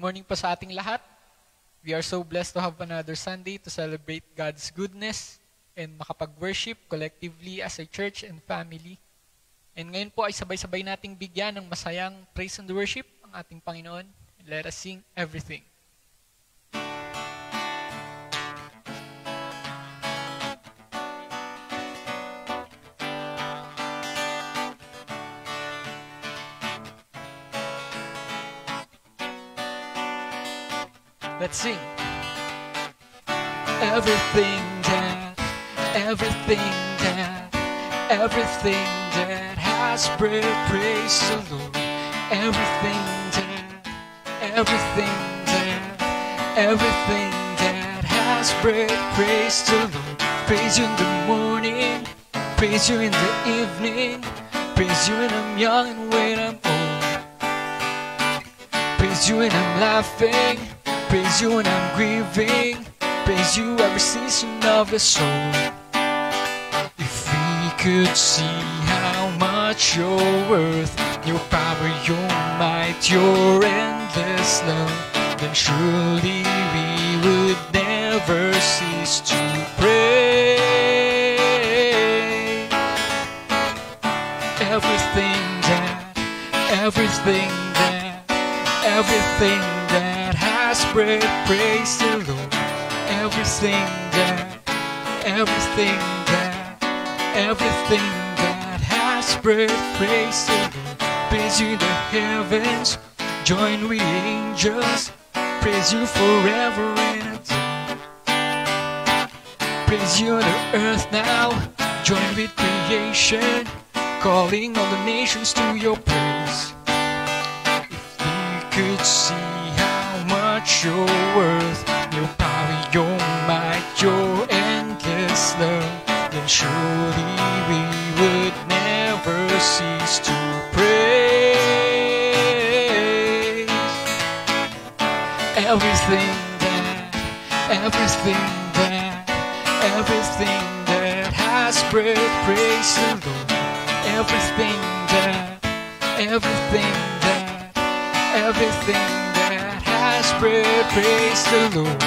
morning po sa ating lahat. We are so blessed to have another Sunday to celebrate God's goodness and makapag-worship collectively as a church and family. And ngayon po ay sabay-sabay nating bigyan ng masayang praise and worship ang ating Panginoon. And let us sing everything. Let's sing. Everything that has breath, praise the Lord. Everything that has breath, praise the Lord. Praise you in the morning, praise you in the evening, praise you when I'm young and when I'm old. Praise you when I'm laughing, praise you when I'm grieving, praise you every season of the soul. If we could see how much you're worth, your power, your might, your endless love, then surely we would never cease to pray. Everything that has breath, praise the Lord. Everything that has breath, praise the Lord. Praise you in the heavens, join with the angels, praise you forever and a day. Praise you on the earth now, join with creation, calling all the nations to your praise. If we could see how much you're worth, your power, your might, your endless love, then surely we would never cease to praise. Everything that has breath, praise the Lord. Everything that has breath, praise the Lord.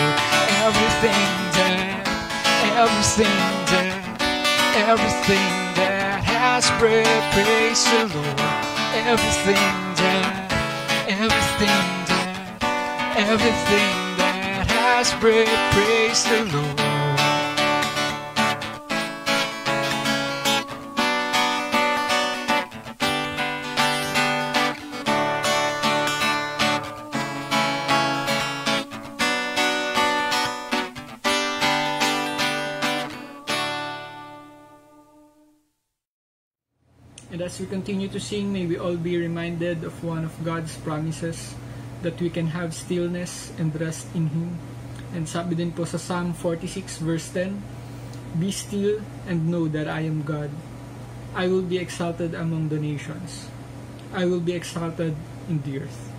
Everything that has breath, praise the Lord. Everything that has breath, praise the Lord. And as we continue to sing, may we all be reminded of one of God's promises, that we can have stillness and rest in Him. And sabi din po sa Psalm 46 verse 10, "Be still and know that I am God. I will be exalted among the nations. I will be exalted in the earth."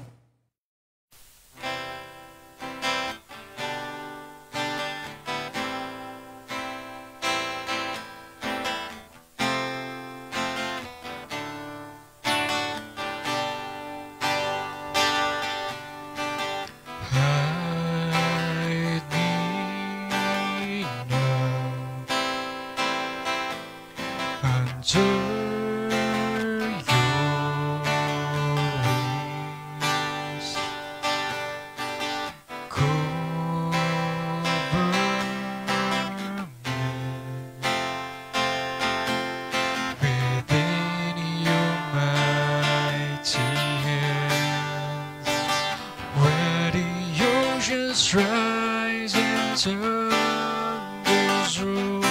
Rise into this room,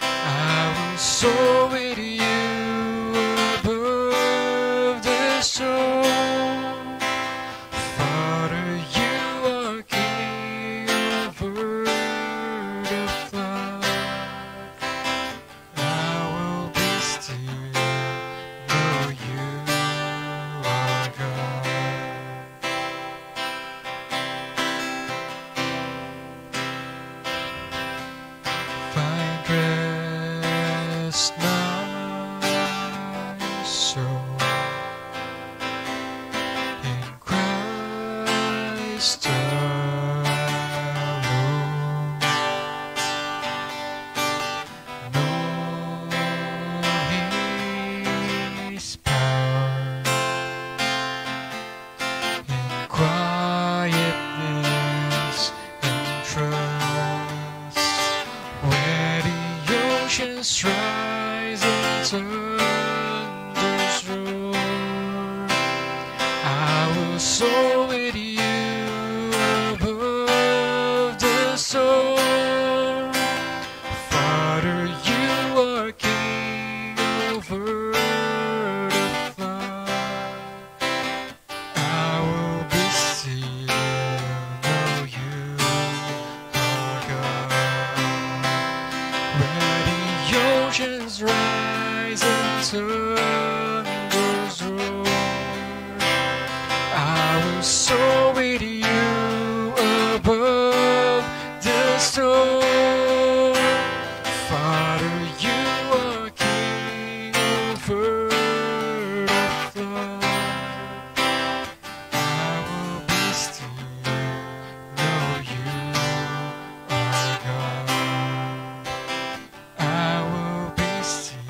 I will soar with you above the storm. Father, you are King over the flood. I will be still, know you are God. Find rest now. Rise and thunders roar. I will soar with you above the storm. Father, you are king over the flood. I will be still, know you are God. Oceans rise and thunders roar. I will soar with you above the storm. Father, you are king over the flood. I will be still, know you are God. I will be still,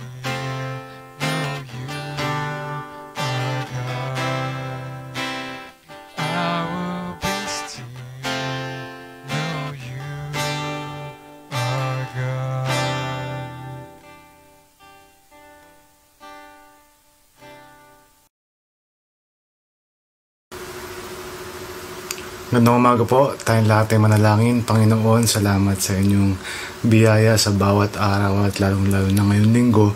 know you are God. I will be still, know you are God. Magandang umaga po, tayong lahat ay manalangin. Panginoon, salamat sa inyong biyaya sa bawat araw at lalong-lalo na ngayong linggo.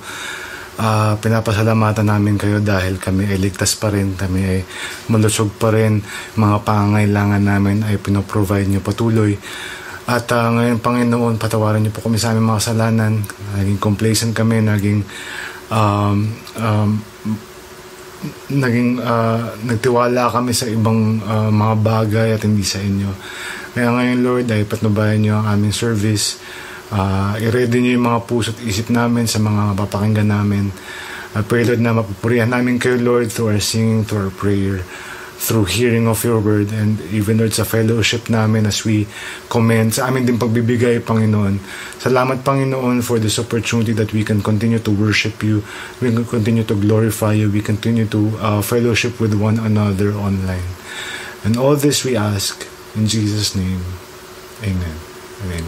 Pinapasalamatan namin kayo dahil kami ay ligtas pa rin, kami ay malusog pa rin, mga pangangailangan namin ay pinoprovide nyo patuloy. At ngayon, Panginoon, patawarin niyo po kami sa aming mga kasalanan. Naging complacent kami, nagtiwala kami sa ibang mga bagay at hindi sa inyo. Kaya ngayon, Lord, ay patnubayan niyo ang aming service. I-ready niyo yung mga puso at isip namin sa mga papakinggan namin. I pray, Lord, na mapupurihan namin kayo, Lord, through our singing, through our prayer, through hearing of your word, and even, Lord, sa fellowship namin as we comment sa amin din pagbibigay, Panginoon. Salamat, Panginoon, for this opportunity that we can continue to worship you, we can continue to glorify you, we continue to fellowship with one another online. And all this we ask in Jesus' name. Amen. Amen.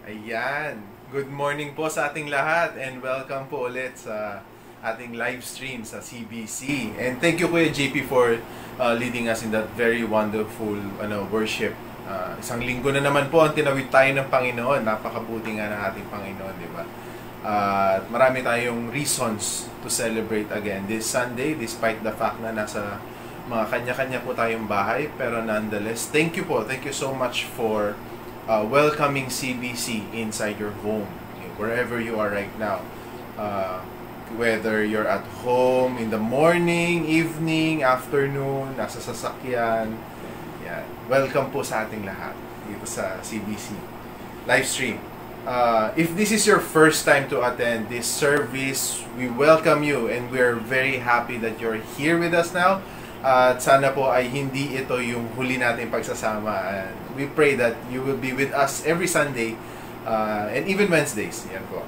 Ayan. Good morning po sa ating lahat and welcome po ulit sa ating live stream sa CBC. And thank you Kuya JP for leading us in that very wonderful worship. Isang linggo na naman po ang tinawid tayo ng Panginoon. Napakabuti nga ng ating Panginoon, di ba? At marami tayong reasons to celebrate again this Sunday despite the fact na nasa mga kanya-kanya po tayong bahay. Pero nonetheless, thank you po. Thank you so much for welcoming CBC inside your home, wherever you are right now. Whether you're at home in the morning, evening, afternoon, nasa sasakyan, yan. Welcome po sa ating lahat dito sa CBC live stream. If this is your first time to attend this service, we welcome you and we're very happy that you're here with us now. At sana po ay hindi ito yung huli natin pagsasama. And we pray that you will be with us every Sunday and even Wednesdays. Yan po.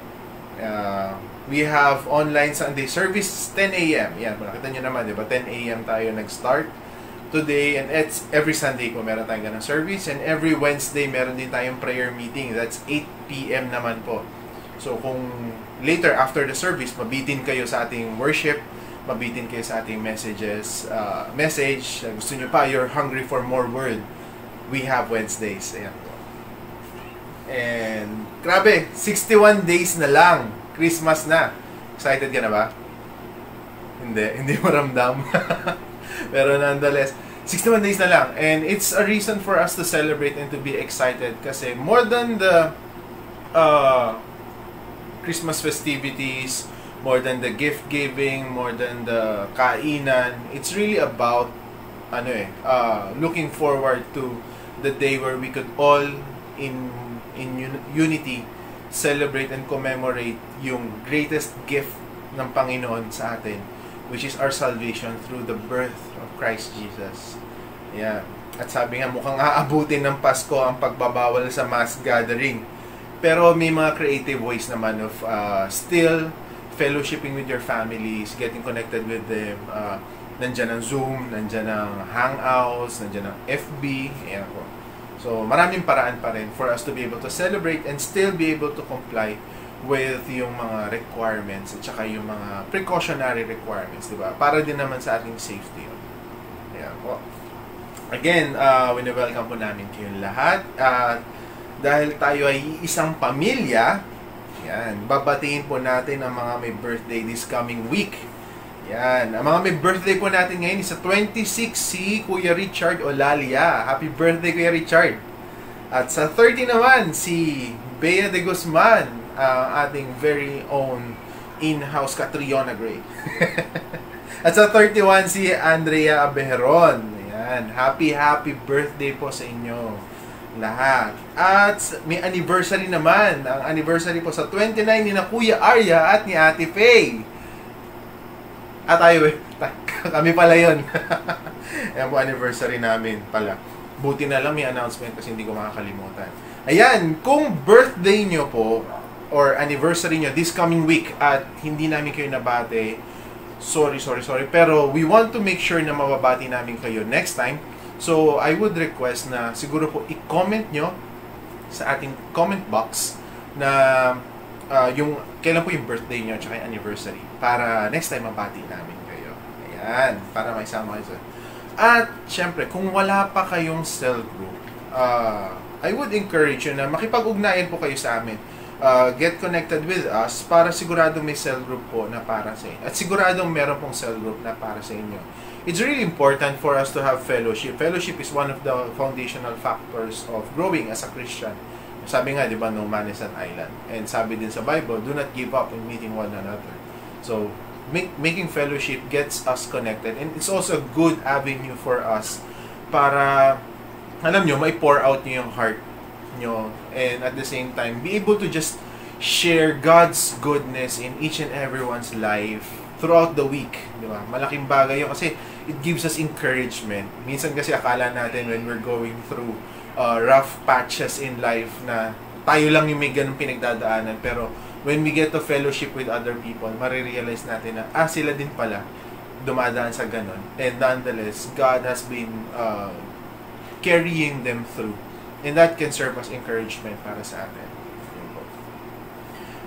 We have online Sunday service 10 a.m. Yan, nakita nyo naman, di ba? 10 a.m. tayo nag-start today, and it's every Sunday po meron tayong ganang service, and every Wednesday meron din tayong prayer meeting. That's 8 p.m. naman po. So kung later after the service, mabitin kayo sa ating worship, mabitin kayo sa ating message, gusto nyo pa, you're hungry for more word, we have Wednesdays. Ayan po. And grabe, 61 days na lang, Christmas na. Excited ka na ba? Hindi maramdam. Pero nonetheless, 61 days na lang, and it's a reason for us to celebrate and to be excited kasi more than the Christmas festivities, more than the gift giving, more than the kainan, it's really about looking forward to the day where we could all in unity celebrate and commemorate yung greatest gift ng Panginoon sa atin, which is our salvation through the birth of Christ Jesus. Yeah. At sabi nga, mukhang aabutin ng Pasko ang pagbabawal sa mass gathering. Pero may mga creative ways naman of still fellowshipping with your families, getting connected with them. Nandyan ang Zoom, nandyan ang Hangouts, nandyan ang FB. Ayan po. So, maraming paraan pa rin for us to be able to celebrate and still be able to comply with yung mga requirements at saka yung mga precautionary requirements, di ba? Para din naman sa ating safety. Ayan po. Again, wini-welcome po namin kayong lahat. Dahil tayo ay isang pamilya, yan, babatiin po natin ang mga may birthday this coming week. Yan, ang mga may birthday po natin ngayon is sa 26 si Kuya Richard Olalia. Happy birthday, Kuya Richard. At sa 30 naman, si Bea de Guzman, ating very own in-house Catriona Gray. At sa 31, si Andrea Abejeron. Happy birthday po sa inyo lahat. At may anniversary naman. Ang anniversary po sa 29 ni na Kuya Arya at ni Ate Faye. At tayo kami pala yun. Ayan po, anniversary namin pala. Buti na lang may announcement kasi hindi ko makakalimutan. Ayan, kung birthday nyo po or anniversary nyo this coming week at hindi namin kayo nabate, sorry. Pero we want to make sure na mababati namin kayo next time. So, I would request na siguro po i-comment nyo sa ating comment box na yung kailan po yung birthday nyo at yung anniversary para next time mabati namin kayo. Ayan, para maisama kayo. At, syempre, kung wala pa kayong cell group, I would encourage you na makipag-ugnayan po kayo sa amin. Get connected with us para siguradong may cell group po na para sa inyo. At siguradong meron pong cell group na para sa inyo. It's really important for us to have fellowship. Fellowship is one of the foundational factors of growing as a Christian. Sabi nga, di ba, no man is an island. And sabi din sa Bible, do not give up in meeting one another. So, making fellowship gets us connected. And it's also a good avenue for us para, alam nyo, may pour out nyo yung heart nyo, and at the same time be able to just share God's goodness in each and everyone's life throughout the week, di ba? Malaking bagay yun kasi it gives us encouragement. Minsan kasi akala natin when we're going through rough patches in life na tayo lang yung may ganung pinagdadaanan, pero when we get to fellowship with other people, marirealize natin na sila din pala dumadaan sa ganon, and nonetheless God has been carrying them through. And that can serve as encouragement para sa atin.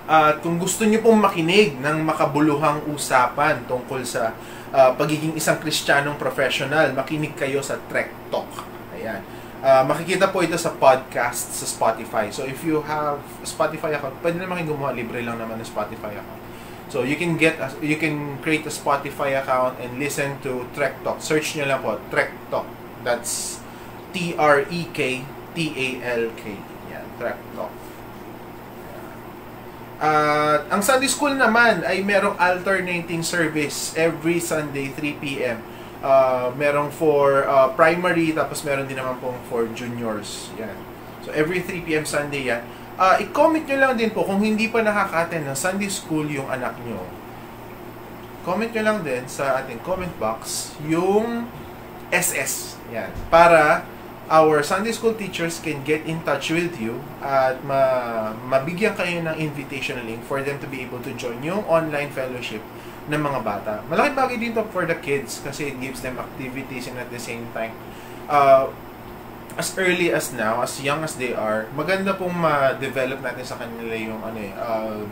At kung gusto niyo pong makinig ng makabuluhang usapan tungkol sa pagiging isang Kristiyanong professional, makinig kayo sa Trek Talk. Ayan. Makikita po ito sa podcast sa Spotify. So if you have a Spotify account, pwede naman kayo gumawa, libre lang naman ng Spotify account. So you can create a Spotify account and listen to Trek Talk. Search niyo lang po, Trek Talk. That's TREK TALK. Yan, Trek Talk. At ang Sunday School naman ay merong alternating service every Sunday 3 p.m. Merong for primary, tapos meron din naman pong for juniors. Yan. So every 3 p.m. Sunday yan. I-comment nyo lang din po kung hindi pa nakaka-attend ng Sunday School yung anak nyo. Comment nyo lang din sa ating comment box yung SS. Yan. Para our Sunday School teachers can get in touch with you at mabigyan kayo ng invitation link for them to be able to join yung online fellowship ng mga bata. Malaking bagay dito for the kids kasi it gives them activities and at the same time, as early as now, as young as they are, maganda pong ma-develop natin sa kanila yung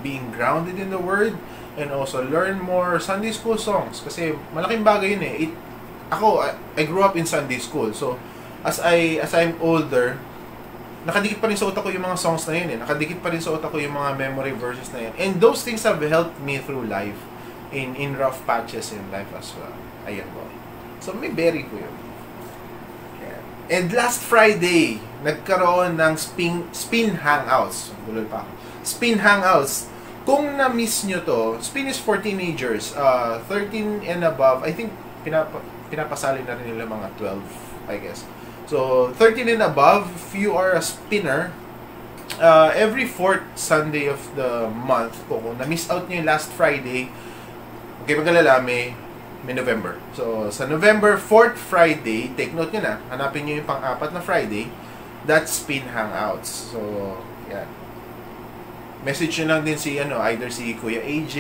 being grounded in the Word and also learn more Sunday School songs kasi malaking bagay yun eh. I grew up in Sunday School, so as I'm older, nakadikit pa rin sa utak ko yung mga songs na yun eh. Nakadikit pa rin sa utak ko yung mga memory verses na yun. And those things have helped me through life in rough patches in life as well. Ayan po. So may berry ko yun. Yeah. And last Friday, nagkaroon ng Spin Hangouts. Bulol pa ako. Spin Hangouts. Kung na-miss nyo to, Spin is for teenagers. 13 and above. I think pinapasali na rin nila mga 12, I guess. So, 13 and above, if you are a spinner, every 4th Sunday of the month, kung na-miss out nyo yung last Friday, okay, magalala, may May November. So, sa November 4th Friday, take note nyo na, hanapin nyo yung pang-apat na Friday, that's Spin Hangouts. So, yan. Message nyo lang din si, either si Kuya AJ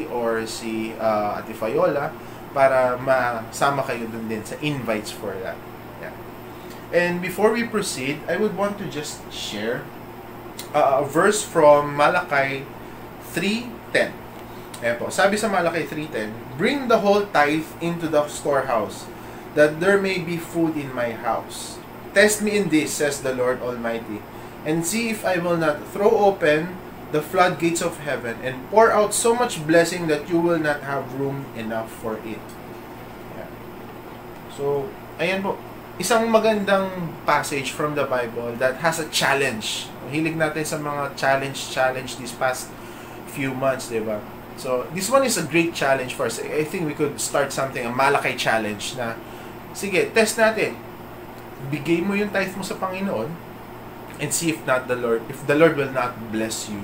or si Ate Fayola para masama kayo dun din sa invites for that. Yeah. And before we proceed, I would want to just share a verse from Malachi 3:10. Ayan po. Sabi sa Malachi 3:10, "Bring the whole tithe into the storehouse, that there may be food in my house. Test me in this, says the Lord Almighty, and see if I will not throw open the floodgates of heaven and pour out so much blessing that you will not have room enough for it." Yeah. So, ayan po. Isang magandang passage from the Bible that has a challenge. Hilig natin sa mga challenge these past few months, di ba? So, this one is a great challenge for us. I think we could start something, a Malakay challenge na, sige, test natin. Bigay mo yung tithe mo sa Panginoon and see if the Lord will not bless you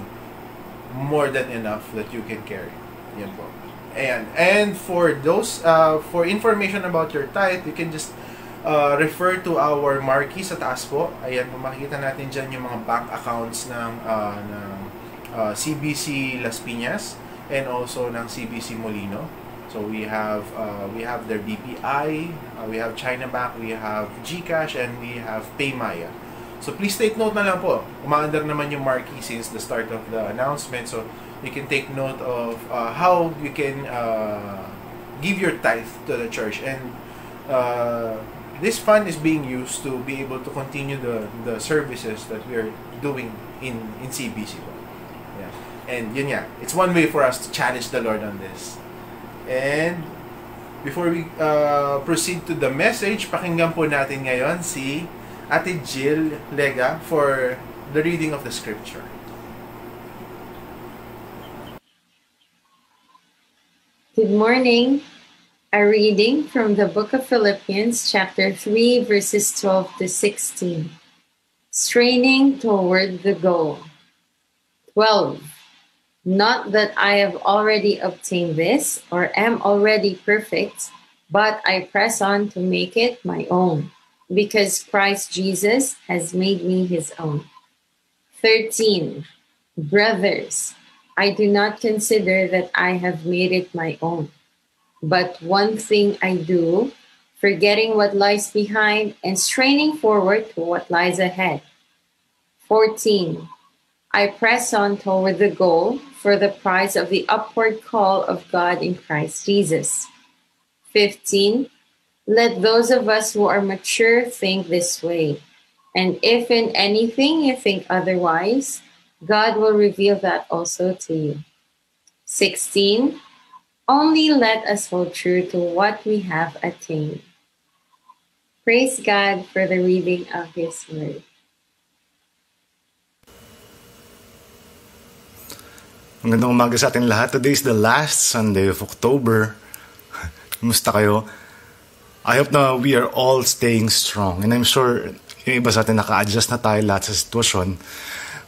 more than enough that you can carry. Yan po. And for those, for information about your tithe, you can just refer to our marquee sa taas po. Ayan po, makikita natin dyan yung mga bank accounts ng CBC Las Piñas and also ng CBC Molino. So we have their BPI, we have China Bank, we have GCash, and we have Paymaya. So please take note na lang po. Umaandar naman yung marquee since the start of the announcement. So you can take note of how you can give your tithe to the church. And this fund is being used to be able to continue the services that we are doing in CBC. Yeah. And yun nga, it's one way for us to challenge the Lord on this. And before we proceed to the message, pakinggan po natin ngayon si Ate Jill Lega for the reading of the scripture. Good morning. A reading from the book of Philippians, chapter 3, verses 12 to 16. Straining toward the goal. 12. Not that I have already obtained this or am already perfect, but I press on to make it my own, because Christ Jesus has made me his own. 13. Brothers, I do not consider that I have made it my own, but one thing I do, forgetting what lies behind and straining forward to what lies ahead. 14. I press on toward the goal for the prize of the upward call of God in Christ Jesus. 15. Let those of us who are mature think this way. And if in anything you think otherwise, God will reveal that also to you. 16. Only let us hold true to what we have attained. Praise God for the reading of His Word. Magandang umaga sa ating lahat. Today is the last Sunday of October. Kumusta kayo? I hope na we are all staying strong. And I'm sure yung iba sa atin naka-adjust na tayo lahat sa sitwasyon.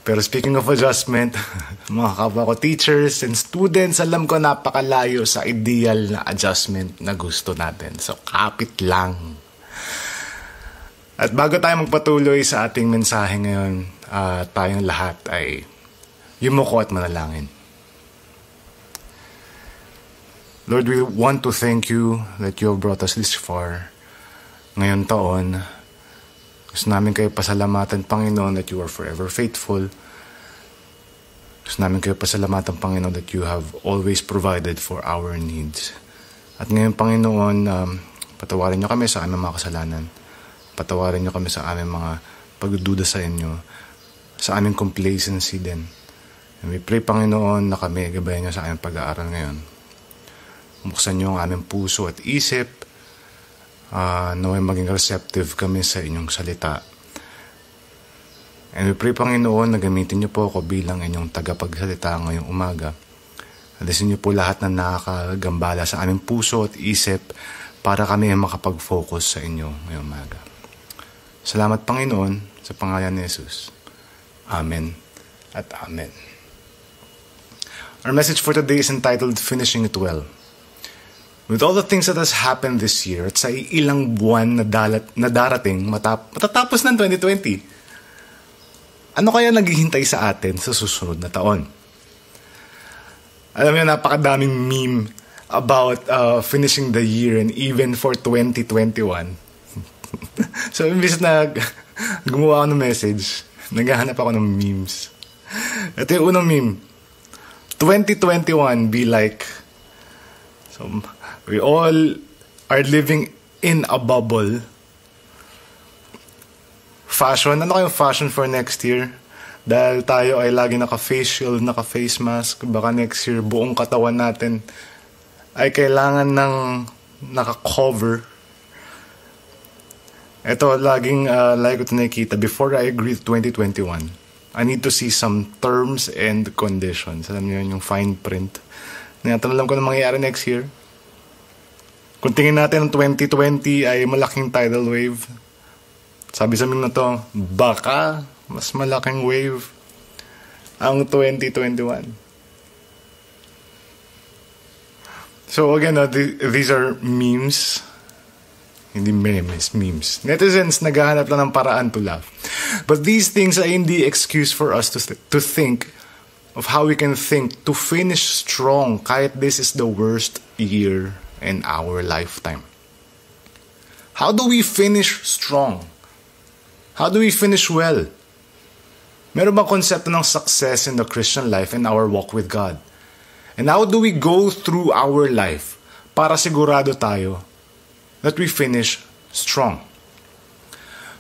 Pero speaking of adjustment, mga kapwa ko teachers and students, alam ko napakalayo sa ideal na adjustment na gusto natin. So kapit lang. At bago tayo magpatuloy sa ating mensahe ngayon, tayong lahat ay yumuko at manalangin. Lord, we want to thank you that you have brought us this far. Ngayon taon, gusto namin kayo pasalamatan, Panginoon, that you are forever faithful. Gusto namin kayo pasalamatan, Panginoon, that you have always provided for our needs. At ngayon, Panginoon, patawarin niyo kami sa aming mga kasalanan. Patawarin niyo kami sa aming mga pagdududa sa inyo, sa aming complacency din. And we pray, Panginoon, na kami gabayan niyo sa aming pag-aaral ngayon. Buksan niyo ang aming puso at isip, naway maging receptive kami sa inyong salita. And we pray, Panginoon, na gamitin niyo po ako bilang inyong tagapagsalita ngayong umaga. Alisin niyo po lahat na nakakagambala sa aming puso at isip para kami makapag-focus sa inyo ngayong umaga. Salamat, Panginoon, sa pangalan ni Jesus. Amen at Amen. Our message for today is entitled, Finishing It Well. with all the things that has happened this year at sa ilang buwan na darating matatapos ng 2020, ano kaya naghihintay sa atin sa susunod na taon? Alam niyo, napakadaming meme about finishing the year and even for 2021. So, imbis na gumawa ako ng message, naghahanap ako ng memes. Ito yung unang meme. 2021 be like, so, we all are living in a bubble. Fashion, ano kayong fashion for next year? Dahil tayo ay lagi naka-face shield, naka-face mask, baka next year buong katawan natin ay kailangan ng naka-cover. Ito, laging like ko ito nakikita. Before I agree to 2021, I need to see some terms and conditions. Alam niyo yung fine print. Alam ko na mangyayari next year. Kung tingin natin ang 2020 ay malaking tidal wave, sabi sa meme na to, baka mas malaking wave ang 2021. So again, these are memes. Hindi memes, memes. Netizens naghahanap lang ng paraan to laugh. But these things ay hindi excuse for us to think of how we can think to finish strong kahit this is the worst year in our lifetime. How do we finish strong? How do we finish well? Meron bang konsepto ng success in the Christian life and our walk with God? And how do we go through our life para sigurado tayo that we finish strong?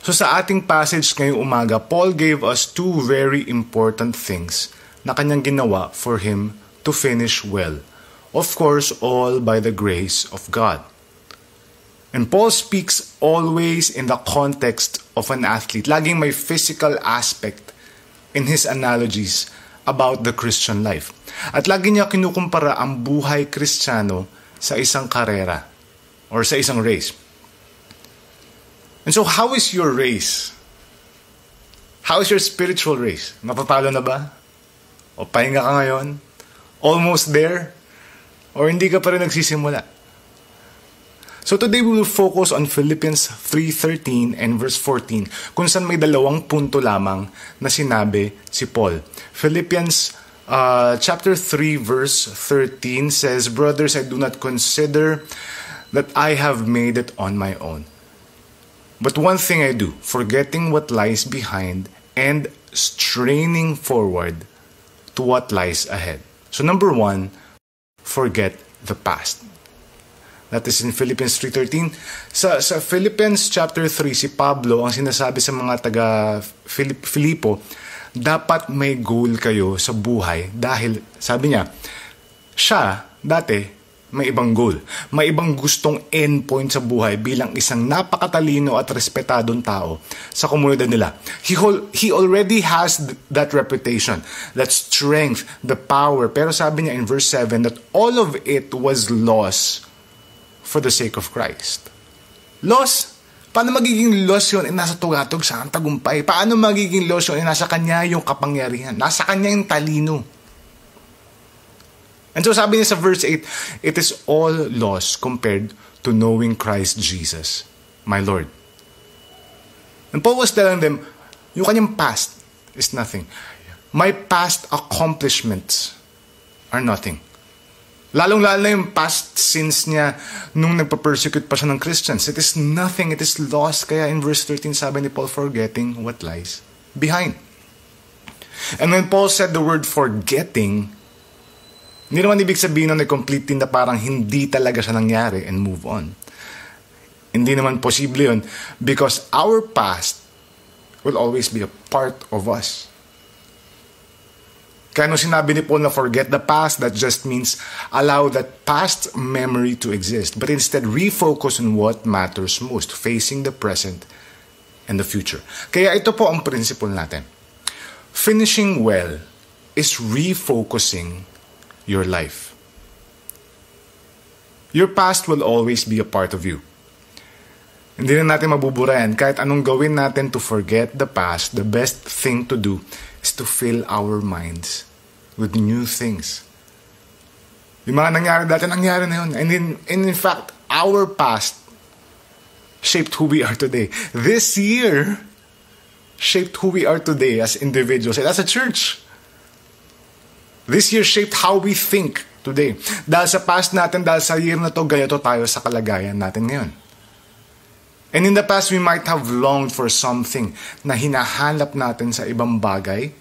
So sa ating passage ngayong umaga, Paul gave us two very important things na kanyang ginawa for him to finish well. Of course, all by the grace of God. And Paul speaks always in the context of an athlete. Laging may physical aspect in his analogies about the Christian life. At lagi niya kinukumpara ang buhay Kristiyano sa isang karera or sa isang race. And so, how is your race? How is your spiritual race? Natatalo na ba? O pahinga ka ngayon? Almost there? Or hindi ka pa rin nagsisimula? So today we will focus on Philippians 3:13 and verse 14, kung saan may dalawang punto lamang na sinabi si Paul. Philippians chapter 3 verse 13 says, "Brothers, I do not consider that I have made it on my own. But one thing I do, forgetting what lies behind and straining forward to what lies ahead." So number one, forget the past. That is in Philippians 3:13. Sa Philippians chapter 3, si Pablo ang sinasabi sa mga taga Filipo, dapat may goal kayo sa buhay dahil, sabi niya, siya dati may ibang goal. May ibang gustong endpoint sa buhay bilang isang napakatalino at respetadong tao sa komunidad nila. He already has that reputation, that strength, the power. Pero sabi niya in verse 7 that all of it was lost for the sake of Christ. Loss? Paano magiging loss yun? Nasa tugatog sa tagumpay. Paano magiging loss yun? Nasa kanya yung kapangyarihan. Nasa kanya yung talino. And so sabi niya sa verse 8, it is all loss compared to knowing Christ Jesus, my Lord. And Paul was telling them, yung kanyang past is nothing. My past accomplishments are nothing. Lalong-lalo na yung past sins niya nung nagpa-persecute pa siya ng Christians. It is nothing, it is lost. Kaya in verse 13, sabi ni Paul, forgetting what lies behind. And when Paul said the word forgetting, hindi naman ibig sabihin na complete na parang hindi talaga siya nangyari and move on. Hindi naman posible yun because our past will always be a part of us. Kaya nung sinabi ni Paul na forget the past, that just means allow that past memory to exist, but instead refocus on what matters most, facing the present and the future. Kaya ito po ang principle natin. Finishing well is refocusing your life. Your past will always be a part of you. Hindi na natin mabuburayan. Kahit anong gawin natin to forget the past, the best thing to do is to fill our minds with new things. Yung mga nangyari dati, nangyari na yun. And in fact, our past shaped who we are today. This year shaped who we are today as individuals and as a church. This year shaped how we think today. Dahil sa past natin, dahil sa year na to, ganito tayo sa kalagayan natin ngayon. And in the past, we might have longed for something na hinahanap natin sa ibang bagay.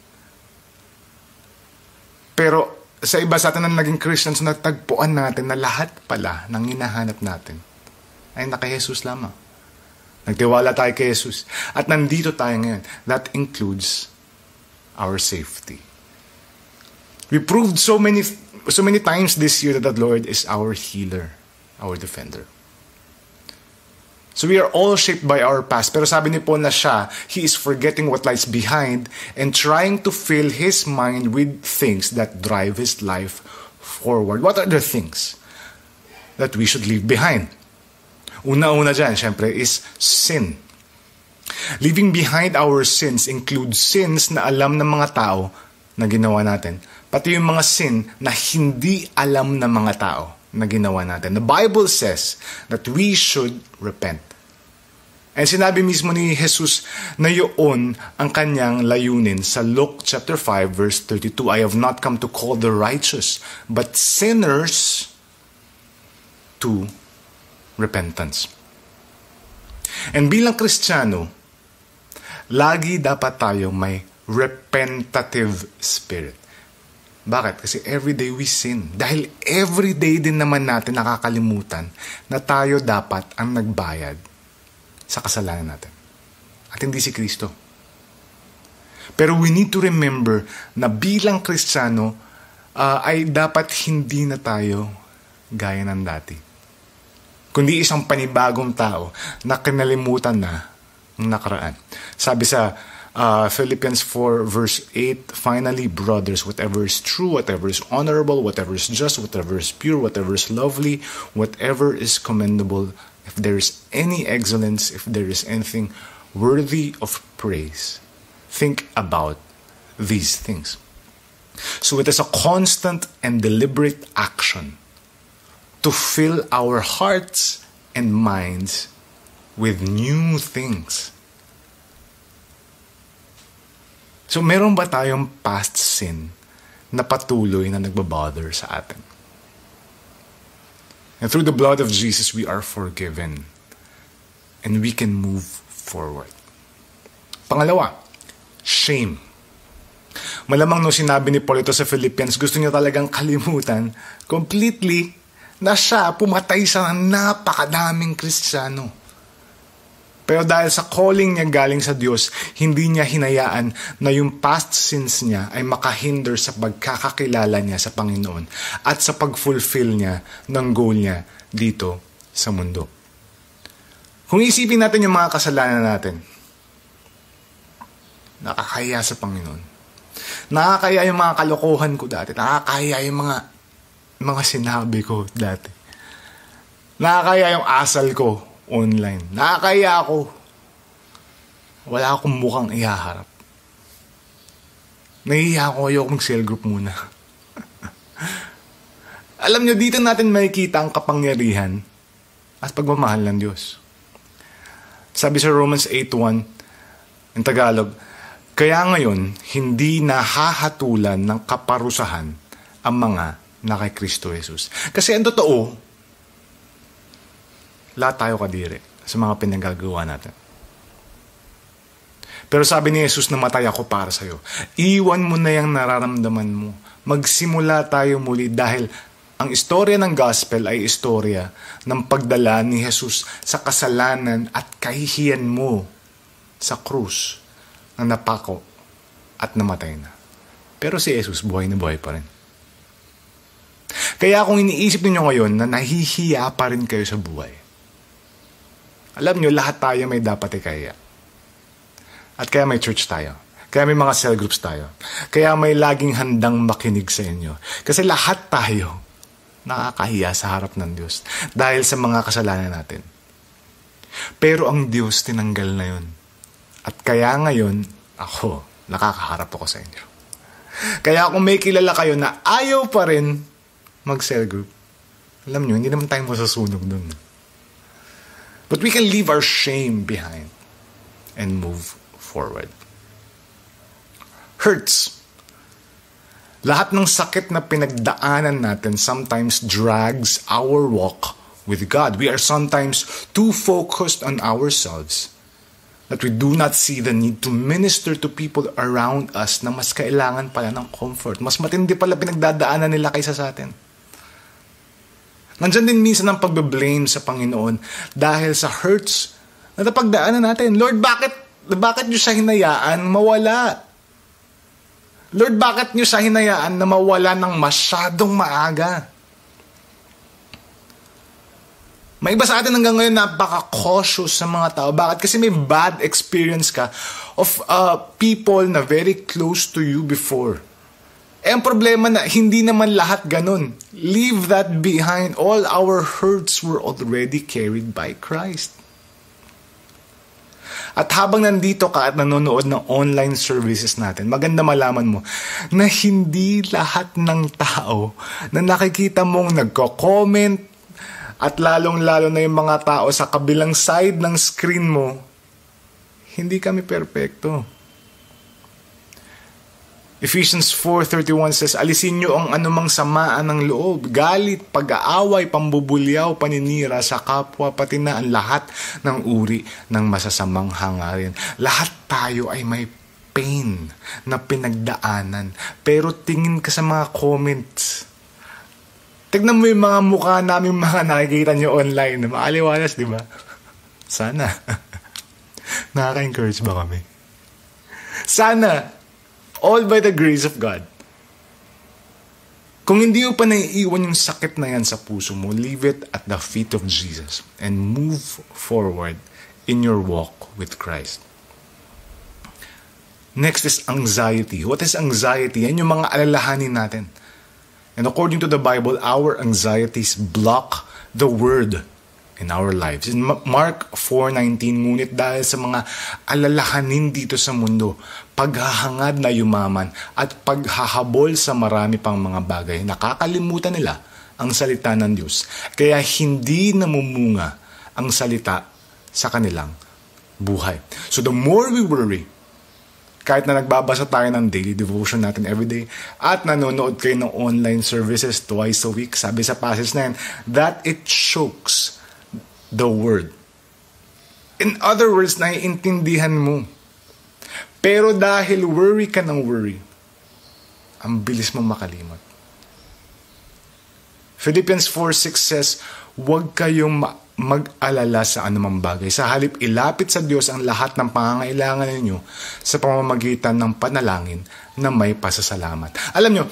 Pero sa iba sa atin na naging Christians, natagpuan natin na lahat pala ng hinahanap natin ay naka Jesus lamang. Nagtiwala tayo kay Jesus. At nandito tayo ngayon. That includes our safety. We proved so many times this year that the Lord is our healer, our defender. So we are all shaped by our past. Pero sabi ni Paul na siya, he is forgetting what lies behind and trying to fill his mind with things that drive his life forward. What are the things that we should leave behind? Una-una dyan, syempre, is sin. Leaving behind our sins includes sins na alam ng mga tao na ginawa natin. Pati yung mga sin na hindi alam ng mga tao na ginawa natin. The Bible says that we should repent. And sinabi mismo ni Jesus na yun ang kanyang layunin sa Luke chapter 5 verse 32. I have not come to call the righteous, but sinners to repentance. And bilang Kristiyano, lagi dapat tayo may repentative spirit. Bakit? Kasi everyday we sin. Dahil everyday din naman natin nakakalimutan na tayo dapat ang nagbayad sa kasalanan natin. At hindi si Kristo. Pero we need to remember na bilang Kristiyano ay dapat hindi na tayo gaya ng dati. Kundi isang panibagong tao na kinalimutan na ang nakaraan. Sabi sa Philippians 4 verse 8, finally, brothers, whatever is true, whatever is honorable, whatever is just, whatever is pure, whatever is lovely, whatever is commendable, if there is any excellence, if there is anything worthy of praise, think about these things. So it is a constant and deliberate action to fill our hearts and minds with new things. So meron ba tayong past sin na patuloy na nagbabother sa atin? And through the blood of Jesus, we are forgiven. And we can move forward. Pangalawa, shame. Malamang nung sinabi ni Paul ito sa Philippians, gusto niya talagang kalimutan completely na siya pumatay sa napakadaming Kristiyano. Pero dahil sa calling niya galing sa Diyos, hindi niya hinayaan na yung past sins niya ay makahinder sa pagkakakilala niya sa Panginoon at sa pag-fulfill niya ng goal niya dito sa mundo. Kung isipin natin yung mga kasalanan natin, nakakaya sa Panginoon. Nakakaya yung mga kalokohan ko dati. Nakakaya yung mga sinabi ko dati. Nakakaya yung asal ko online. Nakakaya ako. Wala akong mukhang ihaharap. Nahihiya ako, ayoko mag-cell group muna. Alam nyo, dito natin makikita ang kapangyarihan at pagmamahal ng Diyos. Sabi sa Romans 8:1 in Tagalog, kaya ngayon, hindi nahahatulan ng kaparusahan ang mga na kay Kristo Jesus. Kasi ang totoo, lahat tayo kadiri sa mga pinagagawa natin. Pero sabi ni Jesus, namatay ako para sa'yo. Iwan mo na yung nararamdaman mo. Magsimula tayo muli dahil ang istorya ng gospel ay istorya ng pagdala ni Jesus sa kasalanan at kahihiyan mo sa krus na napako at namatay na. Pero si Jesus, buhay na buhay pa rin. Kaya kung iniisip niyo ngayon na nahihiya pa rin kayo sa buhay, alam niyo, lahat tayo may dapat ikaya. At kaya may church tayo. Kaya may mga cell groups tayo. Kaya may laging handang makinig sa inyo. Kasi lahat tayo nakakahiya sa harap ng Diyos dahil sa mga kasalanan natin. Pero ang Diyos tinanggal na yun. At kaya ngayon, ako, nakakaharap ako sa inyo. Kaya kung may kilala kayo na ayaw pa rin mag-cell group. Alam nyo, hindi naman tayo masasunog dun. But we can leave our shame behind and move forward. Hurts. Lahat ng sakit na pinagdaanan natin sometimes drags our walk with God. We are sometimes too focused on ourselves that we do not see the need to minister to people around us na mas kailangan pala ng comfort. Mas matindi pala pinagdadaanan nila kaysa sa atin. Nandyan din minsan ang pagbe-blame sa Panginoon dahil sa hurts na napagdaanan natin. Lord, bakit nyo siya hinayaan mawala? Lord, bakit nyo siya hinayaan na mawala ng masyadong maaga? May iba sa atin hanggang ngayon napaka-cautious sa mga tao. Bakit? Kasi may bad experience ka of people na very close to you before. Eh, ang problema na hindi naman lahat ganun. Leave that behind. All our hurts were already carried by Christ. At habang nandito ka at nanonood ng online services natin, maganda malaman mo na hindi lahat ng tao na nakikita mong nagko-comment at lalong-lalo na yung mga tao sa kabilang side ng screen mo, hindi kami perpekto. Ephesians 4:31 says, alisin nyo ang anumang samaan ng loob, galit, pag-aaway, pambubulyaw, paninira sa kapwa, pati na ang lahat ng uri ng masasamang hangarin. Lahat tayo ay may pain na pinagdaanan. Pero tingin ka sa mga comments. Tignan mo yung mga mukha namin mga nakikita nyo online. Maaliwalas, di ba? Sana. Nakaka-encourage ba kami? Sana. All by the grace of God. Kung hindi mo pa naiiwan yung sakit na yan sa puso mo, leave it at the feet of Jesus and move forward in your walk with Christ. Next is anxiety. What is anxiety? Yan yung mga alalahanin natin. And according to the Bible, our anxieties block the word in our lives. In Mark 4:19, ngunit dahil sa mga alalahanin dito sa mundo, paghahangad na yumaman at paghahabol sa marami pang mga bagay, nakakalimutan nila ang salita ng Diyos. Kaya hindi namumunga ang salita sa kanilang buhay. So the more we worry, kahit na nagbabasa tayo ng daily devotion natin everyday at nanonood kayo ng online services twice a week, sabi sa passage na yan, that it chokes the word. In other words, naiintindihan mo. Pero dahil worry ka ng worry, ang bilis mo makalimot. Philippians 4:6 says, huwag kayong mag-alala sa anumang bagay. Sa halip, ilapit sa Diyos ang lahat ng pangangailangan ninyo sa pamamagitan ng panalangin na may pasasalamat. Alam nyo,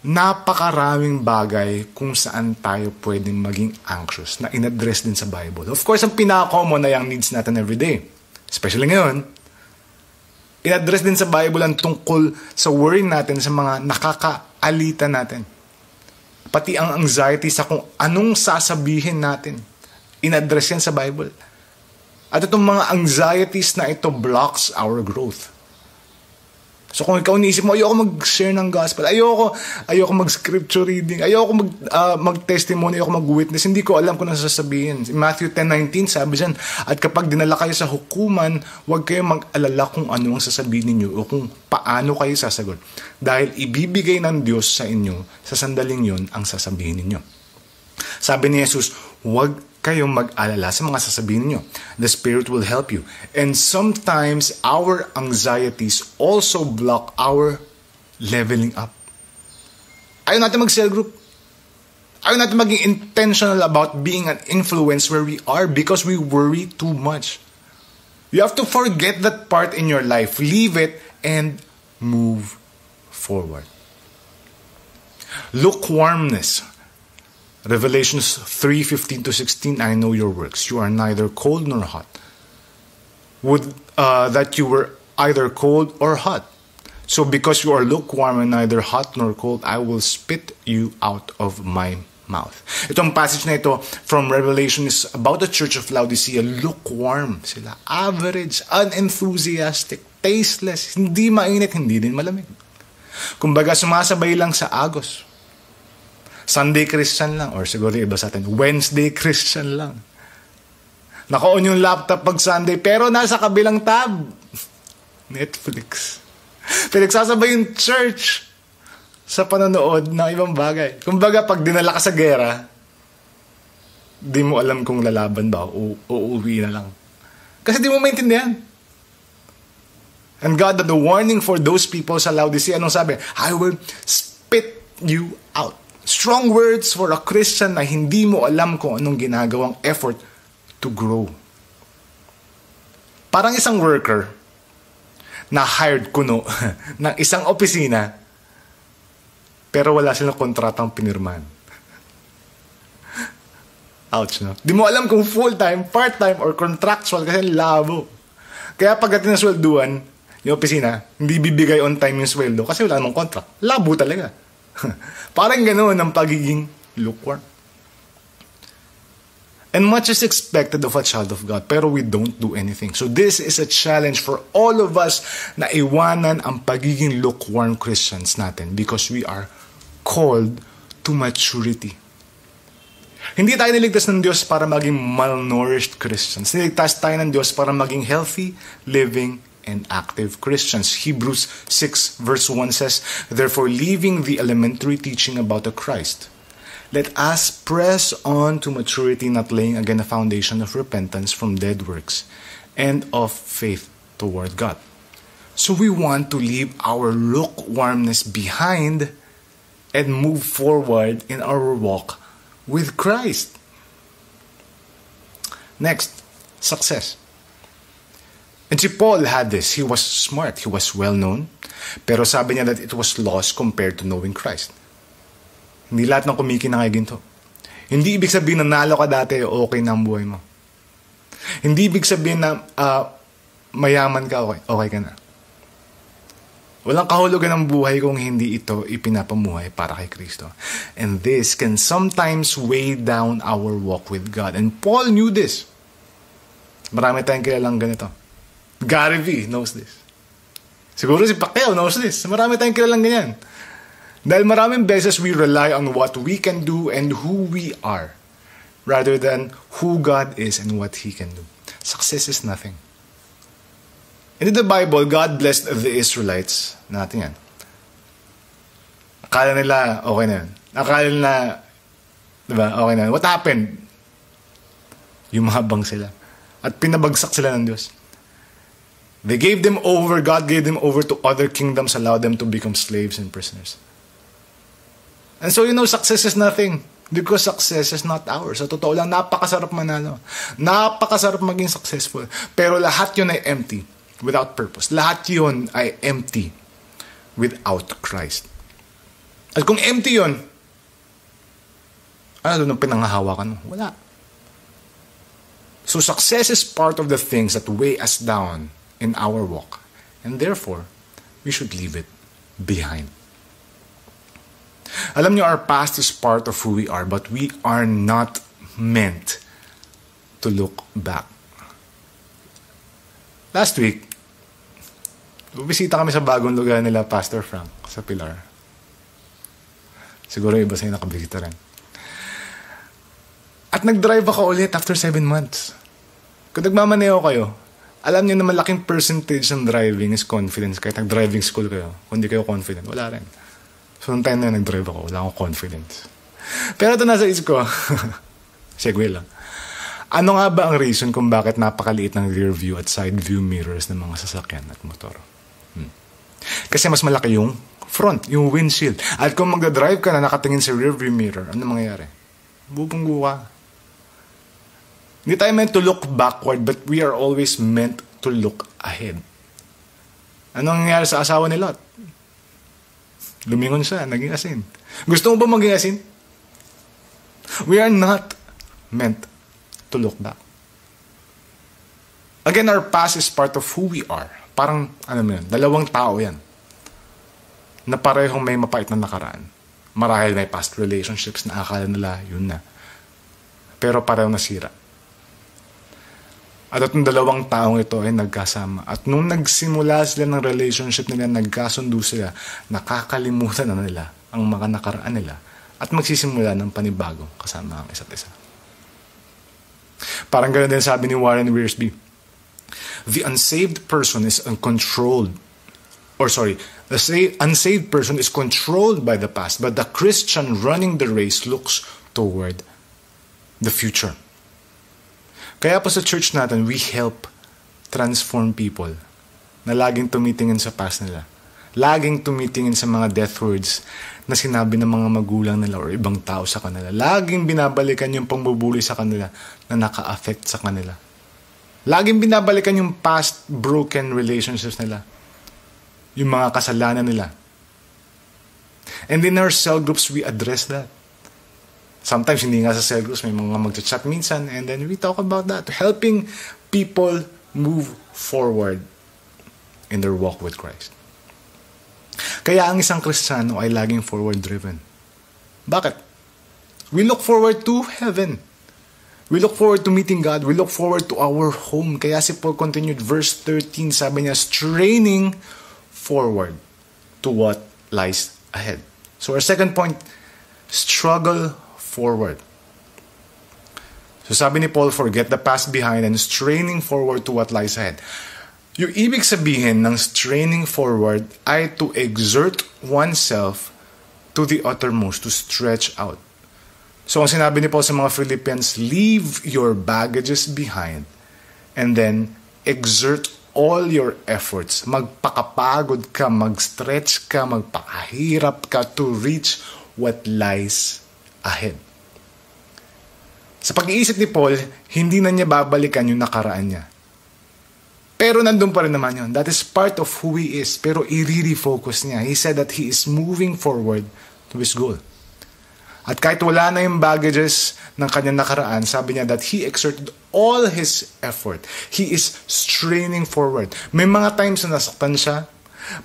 napakaraming bagay kung saan tayo pwedeng maging anxious na in-address din sa Bible. Of course, ang pinaka-common na yung needs natin everyday. Especially ngayon, in-address din sa Bible ang tungkol sa worry natin sa mga nakakaalita natin. Pati ang anxiety sa kung anong sasabihin natin. In-address yan sa Bible. At itong mga anxieties na ito blocks our growth. So kung ikaw niisip mo, ayoko mag-share ng gospel, ayoko mag-scripture reading, ayoko mag-testimony, ayoko mag-witness, hindi ko alam kung ano sasabihin. Matthew 10:19 sabi dyan, at kapag dinala kayo sa hukuman, huwag kayo mag-alala kung ano ang sasabihin ninyo o kung paano kayo sasagot. Dahil ibibigay ng Diyos sa inyo, sa sandaling yon ang sasabihin ninyo. Sabi ni Jesus, huwag kayong mag-alala sa mga sasabihin niyo. The Spirit will help you. And sometimes our anxieties also block our leveling up. Ayaw natin mag-cell group. Ayaw natin maging intentional about being an influence where we are because we worry too much. You have to forget that part in your life. Leave it and move forward. Lukewarmness. Revelations 3:15-16, I know your works. You are neither cold nor hot. Would that you were either cold or hot. So because you are lukewarm and neither hot nor cold, I will spit you out of my mouth. Itong passage na ito from Revelation is about the church of Laodicea. Lukewarm sila. Average, unenthusiastic, tasteless, hindi mainit, hindi din malamig. Kumbaga, sumasabay lang sa agos. Sunday Christian lang, or siguro iba sa atin, Wednesday Christian lang. Naka-on yung laptop pag Sunday, pero nasa kabilang tab, Netflix. Pinagsasabay yung church sa panonood ng ibang bagay. Kumbaga, pag dinala ka sa gera, di mo alam kung lalaban ba o uuwi na lang. Kasi di mo maintindihan. And God had a warning for those people sa Laodicea. Anong sabi? I will spit you out. Strong words for a Christian na hindi mo alam kung anong ginagawang effort to grow. Parang isang worker na hired kuno ng isang opisina pero wala silang kontratang pinirmahan. Ouch, no? Di mo alam kung full-time, part-time, or contractual kasi labo. Kaya pagdating ng swelduhan, yung opisina, hindi bibigay on time yung sweldo kasi wala namang contract. Labo talaga. Parang ganoon ang pagiging lukewarm. And much is expected of a child of God, pero we don't do anything. So this is a challenge for all of us na iwanan ang pagiging lukewarm Christians natin because we are called to maturity. Hindi tayo niligtas ng Diyos para maging malnourished Christians. Niligtas tayo ng Diyos para maging healthy, living, and active Christians. Hebrews 6 verse 1 says, therefore, leaving the elementary teaching about the Christ, let us press on to maturity, not laying again a foundation of repentance from dead works and of faith toward God. So we want to leave our lukewarmness behind and move forward in our walk with Christ. Next, success. And si Paul had this. He was smart. He was well-known. Pero sabi niya that it was lost compared to knowing Christ. Hindi lahat ng kumikina kay ginto. Hindi ibig sabihin na nalo ka dati, okay na ang buhay mo. Hindi ibig sabihin na mayaman ka, okay ka na. Walang kahulugan ng buhay kung hindi ito ipinapamuhay para kay Kristo. And this can sometimes weigh down our walk with God. And Paul knew this. Marami tayong kilalang ganito. Gary V knows this. Siguro si Pacquiao knows this. Marami tayong kilalang ganyan. Dahil maraming beses we rely on what we can do and who we are rather than who God is and what He can do. Success is nothing. In the Bible, God blessed the Israelites. Natin yan. Akala nila, okay na yan. Akala nila, diba, okay na yan. What happened? Yumabang sila. At pinabagsak sila ng Diyos. They gave them over, God gave them over to other kingdoms, allowed them to become slaves and prisoners. And so, success is nothing. Because success is not ours. Sa totoo lang, napakasarap manalo. Napakasarap maging successful. Pero lahat yun ay empty. Without purpose. Lahat yun ay empty. Without Christ. At kung empty yun, ano doon ang pinanghahawakan mo? Wala. So success is part of the things that weigh us down in our walk. And therefore, we should leave it behind. Alam niyo, our past is part of who we are, but we are not meant to look back. Last week, bisita kami sa bagong lugar nila, Pastor Frank, sa Pilar. Siguro iba sa'yo nakabisita rin. At nag-drive ako ulit after 7 months. Kung nagmamaneho kayo, alam niyo na malaking percentage ng driving is confidence. Kahit nag-driving school kayo, kung hindi kayo confident, wala rin. So, nung time na nag-drive ako, wala akong confidence. Pero ito nasa isip ko, segue lang. Ano nga ba ang reason kung bakit napakaliit ng rear view at side view mirrors ng mga sasakyan at motor? Kasi mas malaki yung front, yung windshield. At kung magdadrive ka na nakatingin sa rear view mirror, ano mangyayari? Bubunggo ka. Hindi tayo meant to look backward, but we are always meant to look ahead. Ano ang nangyayari sa asawa ni Lot? Lumingon siya, naging asin. Gusto mo ba maging asin? We are not meant to look back. Again, our past is part of who we are. Parang, dalawang tao yan. Na parehong may mapait na nakaraan. Marahil may past relationships na akala nila, yun na. Pero parehong nasira. At itong dalawang taong ito ay nagkasama. At nung nagsimula sila ng relationship nila, nagkasundo sila, nakakalimutan na nila ang mga nakaraan nila at magsisimula ng panibagong kasama ang isa't isa. Parang ganoon din sabi ni Warren Wiersbe, the unsaved person is unsaved person is controlled by the past, but the Christian running the race looks toward the future. Kaya po sa church natin, we help transform people na laging tumitingin sa past nila. Laging tumitingin sa mga death words na sinabi ng mga magulang nila o ibang tao sa kanila. Laging binabalikan yung pangbubuli sa kanila na naka-affect sa kanila. Laging binabalikan yung past broken relationships nila. Yung mga kasalanan nila. And in our cell groups, we address that. Sometimes hindi nga sa cell groups, may mga mag-chat minsan, and then we talk about that. Helping people move forward in their walk with Christ. Kaya ang isang Kristiyano ay laging forward-driven. Bakit? We look forward to heaven. We look forward to meeting God. We look forward to our home. Kaya si Paul continued, verse 13, sabi niya, straining forward to what lies ahead. So our second point, struggle forward. So sabi ni Paul, forget the past behind and straining forward to what lies ahead. Yung ibig sabihin ng straining forward ay to exert oneself to the uttermost, to stretch out. So ang sinabi ni Paul sa mga Philippians, leave your baggages behind and then exert all your efforts. Magpakapagod ka, mag-stretch ka, magpakahirap ka to reach what lies ahead. Sa pag-iisip ni Paul, hindi na niya babalikan yung nakaraan niya. Pero nandun pa rin naman yun. That is part of who he is. Pero i-refocus niya. He said that he is moving forward to his goal. At kahit wala na yung baggages ng kanyang nakaraan, sabi niya that he exerted all his effort. He is straining forward. May mga times na nasaktan siya.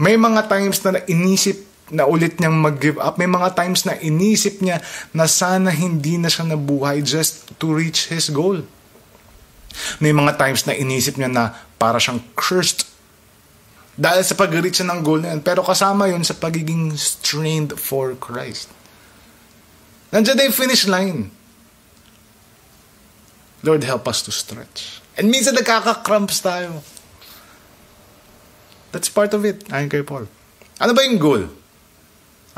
May mga times na inisip na ulit niyang mag-give up. May mga times na inisip niya na sana hindi na siya nabuhay just to reach his goal. May mga times na inisip niya na para siyang cursed dahil sa pag-reach siya ng goal na yun. Pero kasama yun sa pagiging strained for Christ. Nandiyan na yung finish line. Lord, help us to stretch. And minsan nagkaka-cramps tayo. That's part of it, ayon kay Paul. Ano ba yung goal?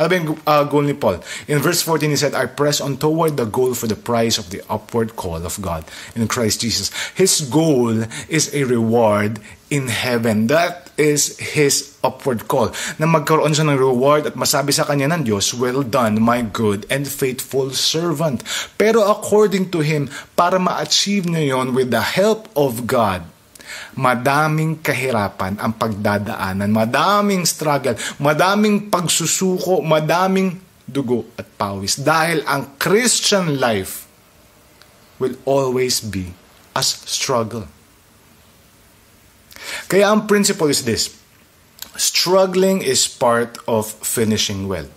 Ano ba yung goal ni Paul? In verse 14, he said, I press on toward the goal for the prize of the upward call of God in Christ Jesus. His goal is a reward in heaven. That is his upward call. Na magkaroon siya ng reward at masabi sa kanya ng Diyos, well done, my good and faithful servant. Pero according to him, para ma-achieve niya yon with the help of God, madaming kahirapan ang pagdadaanan, madaming struggle, madaming pagsusuko, madaming dugo at pawis. Dahil ang Christian life will always be a struggle. Kaya ang principle is this: struggling is part of finishing well.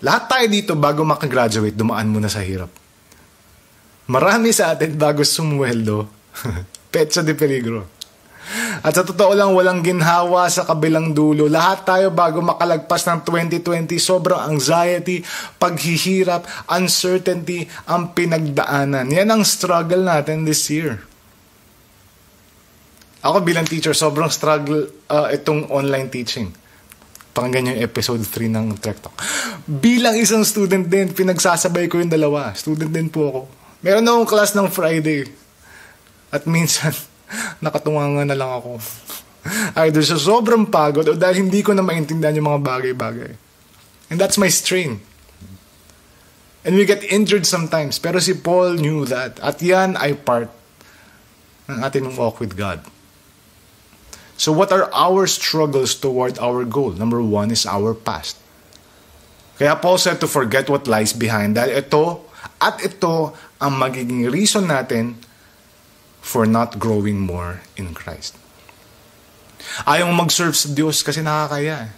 Lahat tayo dito bago makagraduate, dumaan muna sa hirap. Marami sa atin bago sumweldo, petsa de peligro. At sa totoo lang, walang ginhawa sa kabilang dulo. Lahat tayo bago makalagpas ng 2020, sobrang anxiety, paghihirap, uncertainty ang pinagdaanan. Yan ang struggle natin this year. Ako bilang teacher, sobrang struggle itong online teaching. Pakinggan yung episode 3 ng Trek Talk. Bilang isang student din, pinagsasabay ko yung dalawa. Student din po ako. Meron akong class ng Friday. At minsan, nakatunga na lang ako. Either sa sobrang pagod o dahil hindi ko na maintindihan yung mga bagay-bagay. And that's my strain. And we get injured sometimes. Pero si Paul knew that. At yan ay part ng ating walk with God. So what are our struggles toward our goal? Number 1 is our past. Kaya Paul said to forget what lies behind. Dahil ito ang magiging reason natin for not growing more in Christ. Ayaw mo mag-serve sa Diyos kasi nakakaya.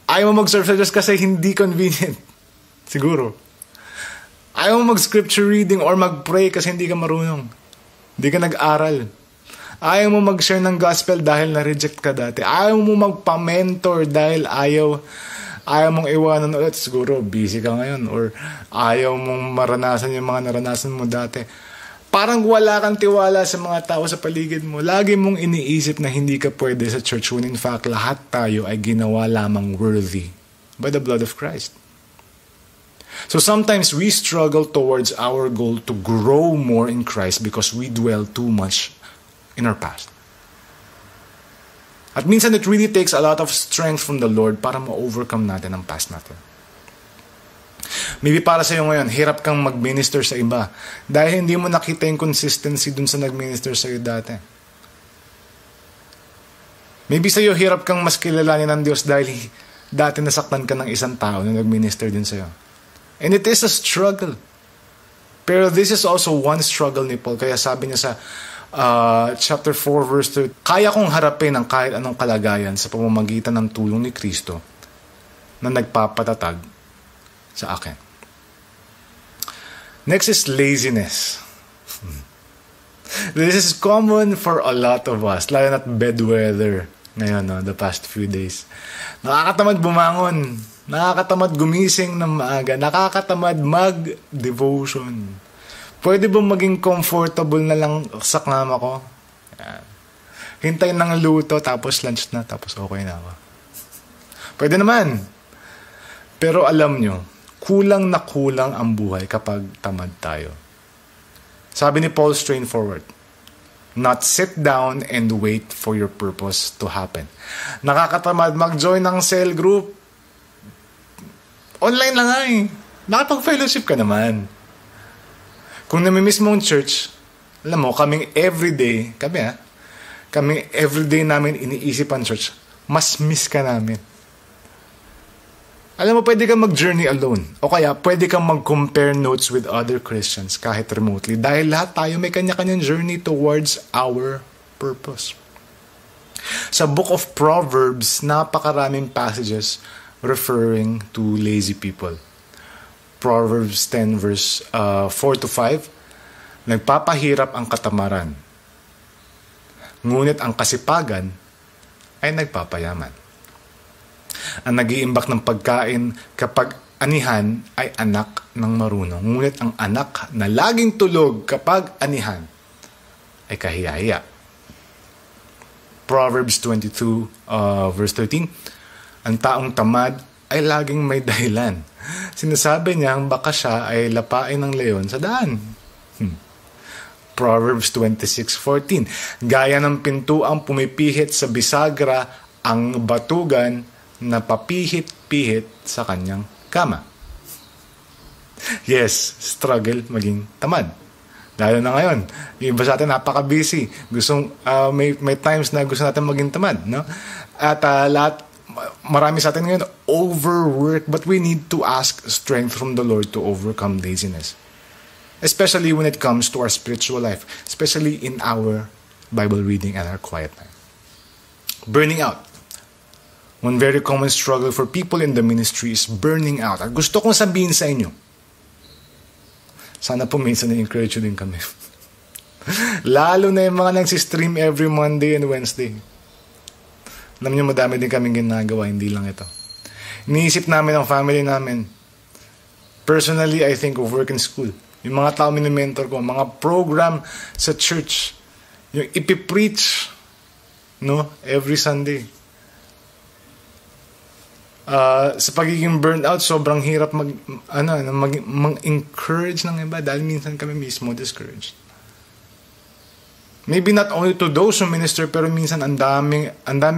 Ayaw mo mag-serve sa Diyos kasi hindi convenient. Siguro. Ayaw mo mag-scripture reading or mag-pray kasi hindi ka marunong. Hindi ka nag-aral. Ayaw mo mag-share ng gospel dahil na-reject ka dati. Ayaw mo magpa-mentor dahil ayaw ayaw mong iwanan ulit, siguro busy ka ngayon, or ayaw mong maranasan yung mga naranasan mo dati. Parang wala kang tiwala sa mga tao sa paligid mo. Lagi mong iniisip na hindi ka pwede sa church when in fact lahat tayo ay ginawa lamang worthy by the blood of Christ. So sometimes we struggle towards our goal to grow more in Christ because we dwell too much in our past. At minsan it really takes a lot of strength from the Lord para ma-overcome natin ang past natin. Maybe para sa iyo ngayon, hirap kang mag-minister sa iba dahil hindi mo nakita yung consistency dun sa nag-minister sa iyo dati. Maybe sa iyo, hirap kang mas kilalanin ng Diyos dahil dati nasaktan ka ng isang tao na nag-minister din sa iyo. And it is a struggle. Pero this is also one struggle ni Paul. Kaya sabi niya sa chapter 4 verse 2, kaya kong harapin ang kahit anong kalagayan sa pamamagitan ng tulong ni Kristo na nagpapatatag sa akin. Next is laziness. This is common for a lot of us, lalo na't bedweather ngayon, the past few days. Nakakatamad bumangon, nakakatamad gumising ng maaga, nakakatamad mag-devotion. Pwede ba maging comfortable na lang sa kama ko? Yan. Hintayin ng luto, tapos lunch na, tapos okay na ako. Pwede naman. Pero alam nyo, kulang na kulang ang buhay kapag tamad tayo. Sabi ni Paul straightforward, not sit down and wait for your purpose to happen. Nakakatamad mag-join ng cell group. Online lang ay. Nakapag-fellowship ka naman. Kung namimiss mong church, alam mo, kaming everyday namin iniisip ang church, mas miss ka namin. Alam mo, pwede kang mag-journey alone. O kaya, pwede kang mag-compare notes with other Christians kahit remotely. Dahil lahat tayo may kanya-kanyang journey towards our purpose. Sa Book of Proverbs, napakaraming passages referring to lazy people. Proverbs 10 verse 4-5, nagpapahirap ang katamaran, ngunit ang kasipagan ay nagpapayaman. Ang nag-iimbak ng pagkain kapag anihan ay anak ng marunong, ngunit ang anak na laging tulog kapag anihan ay kahiya-hiya. Proverbs 22 verse 13, ang taong tamad ay laging may dahilan. Sinasabi niya baka siya ay lapain ng leon sa daan. Proverbs 26:14, gaya ng pintuang pumipihit sa bisagra ang batugan na papihit-pihit sa kanyang kama. Yes, struggle maging tamad. Lalo na ngayon, yung iba sa atin napaka-busy. May times na gusto natin maging tamad, no? At marami sa atin ngayon overwork, but we need to ask strength from the Lord to overcome laziness. Especially when it comes to our spiritual life, especially in our Bible reading and our quiet time. Burning out. One very common struggle for people in the ministry is burning out. At gusto kong sabihin sa inyo, sana po minsan na-encourage din kami. Lalo na yung mga nagsistream every Monday and Wednesday. Alam niyo, madami din kaming ginagawa, hindi lang ito. Iniisip namin ang family namin. Personally, I think of work and school. Yung mga tao mini-mentor ko, mga program sa church, yung ipipreach, no, every Sunday. Sa pagiging burnt out, sobrang hirap mag-encourage ng iba dahil minsan kami mismo discouraged. Maybe not only to those who minister, pero minsan ang dami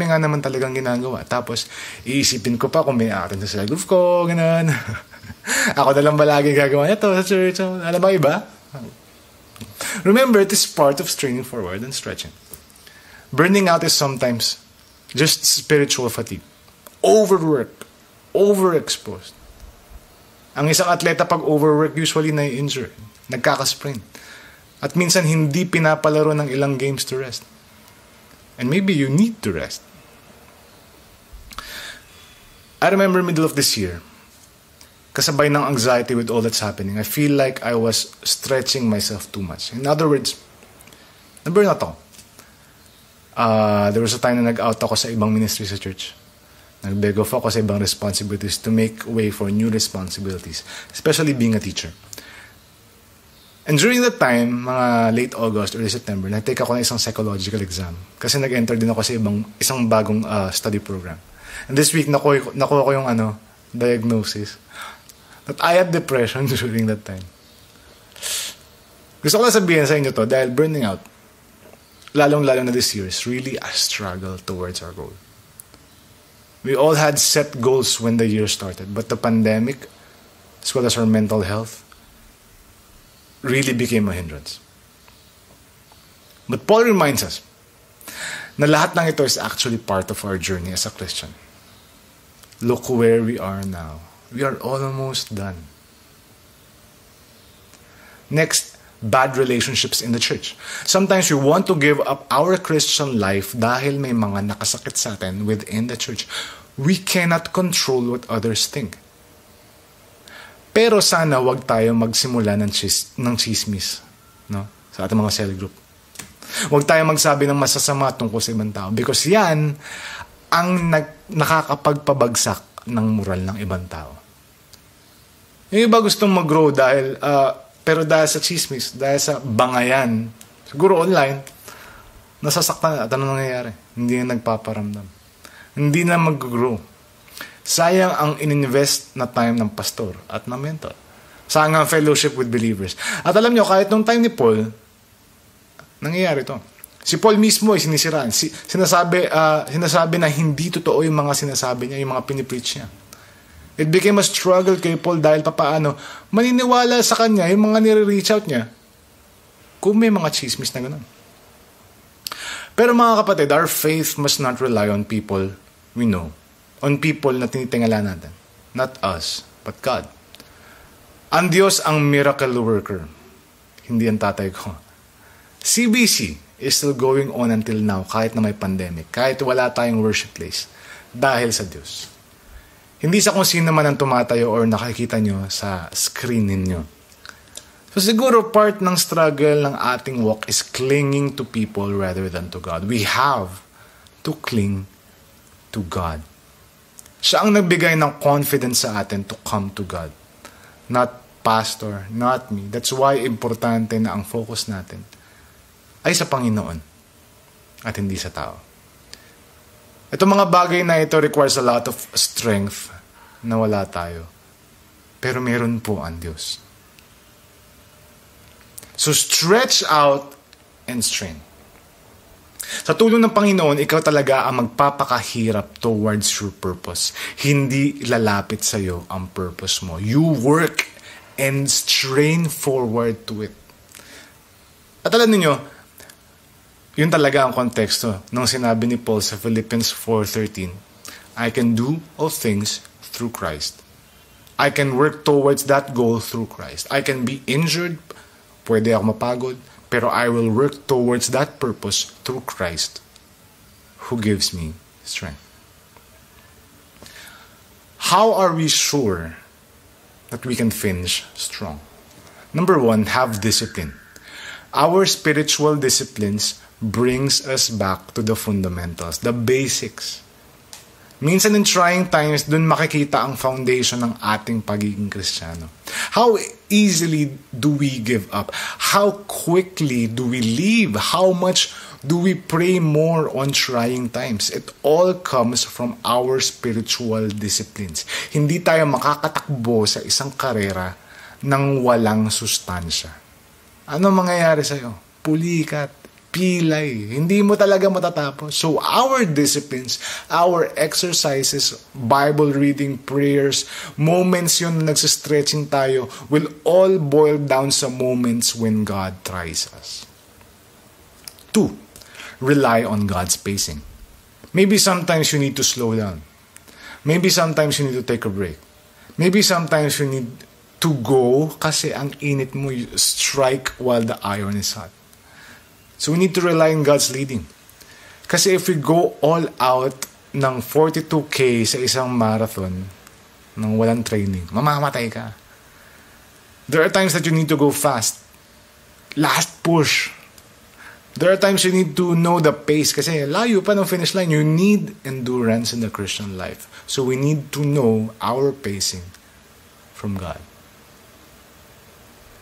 nga naman talagang ginagawa. Tapos, iisipin ko pa kung may atin sa cell group ko, ganun. Ako na lang ba lagi gagawa nito sa church? Alam ba iba? Remember, it is part of straining forward and stretching. Burning out is sometimes just spiritual fatigue. Overwork, overexposed. Ang isang atleta pag overwork usually na-injure, nagkakasprain. At minsan hindi pinapalaro ng ilang games to rest. And maybe you need to rest. I remember middle of this year, kasabay ng anxiety with all that's happening, I feel like I was stretching myself too much. In other words, na-burn out ako. There was a time na nag-out ako sa ibang ministry sa church. Nag-beg off ako sa ibang responsibilities to make way for new responsibilities, especially being a teacher. And during that time, mga late August, early September, nag-take ako ng isang psychological exam. Kasi nag-enter din ako sa isang bagong study program. And this week, nakuha ko yung diagnosis that I had depression during that time. Gusto ko lang sabihin sa inyo to dahil burning out, lalong-lalo na this year, is really a struggle towards our goal. We all had set goals when the year started, but the pandemic, as well as our mental health, really became a hindrance. But Paul reminds us na lahat ng ito is actually part of our journey as a Christian. Look where we are now. We are almost done. Next, bad relationships in the church. Sometimes we want to give up our Christian life dahil may mga nakasakit sa atin within the church. We cannot control what others think. Pero sana wag tayo magsimula ng chismis, no? Sa ating mga cell group. Wag tayo magsabi ng masasama tungkol sa ibang tao because yan ang nakakapagpabagsak ng moral ng ibang tao. Yung iba gustong mag-grow pero dahil sa chismis, dahil sa bangayan, siguro online, nasasaktan at ano nangyayari? Hindi na nagpaparamdam. Hindi na mag-grow. Sayang ang ininvest na time ng pastor at ng mentor. Sayang ang fellowship with believers. At alam nyo, kahit nung time ni Paul, nangyayari to. Si Paul mismo ay sinisiraan. Sinasabi na hindi totoo yung mga sinasabi niya, yung mga pinipreach niya. It became a struggle kay Paul dahil papaano maniniwala sa kanya yung mga nire-reach out niya kung may mga chismis na ganun. Pero mga kapatid, our faith must not rely on people we know. On people na tinitingala natin. Not us, but God. Ang Diyos ang miracle worker. Hindi ang tatay ko. CBC is still going on until now kahit na may pandemic. Kahit wala tayong worship place. Dahil sa Diyos. Hindi sa kung sino man ang tumatayo or nakikita nyo sa screen ninyo. So siguro part ng struggle ng ating walk is clinging to people rather than to God. We have to cling to God. Siya ang nagbigay ng confidence sa atin to come to God. Not pastor, not me. That's why importante na ang focus natin ay sa Panginoon at hindi sa tao. Itong mga bagay na ito requires a lot of strength na wala tayo. Pero meron po ang Diyos. So stretch out and strain. Sa tulong ng Panginoon, ikaw talaga ang magpapakahirap towards your purpose. Hindi lalapit sa iyo ang purpose mo. You work and strain forward to it. At alam niyo, yun talaga ang konteksto nung sinabi ni Paul sa Philippians 4:13. I can do all things through Christ. I can work towards that goal through Christ. I can be injured, pwede ako mapagod, pero I will work towards that purpose through Christ who gives me strength. How are we sure that we can finish strong? Number one, have discipline. Our spiritual disciplines brings us back to the fundamentals, the basics. Minsan in trying times, dun makikita ang foundation ng ating pagiging Kristiyano. How easily do we give up? How quickly do we leave? How much do we pray more on trying times? It all comes from our spiritual disciplines. Hindi tayo makakatakbo sa isang karera nang walang sustansya. Ano mangyayari sa'yo? Pulikat. Pilay. Hindi mo talaga matatapos. So our disciplines, our exercises, Bible reading, prayers, moments yun na nagsistretching tayo will all boil down sa moments when God tries us. 2, rely on God's pacing. Maybe sometimes you need to slow down. Maybe sometimes you need to take a break. Maybe sometimes you need to go kasi ang init mo, you strike while the iron is hot. So we need to rely on God's leading. Kasi if we go all out ng 42K sa isang marathon nang walang training, mamamatay ka. There are times that you need to go fast. Last push. There are times you need to know the pace kasi layo pa ng finish line. You need endurance in the Christian life. So we need to know our pacing from God.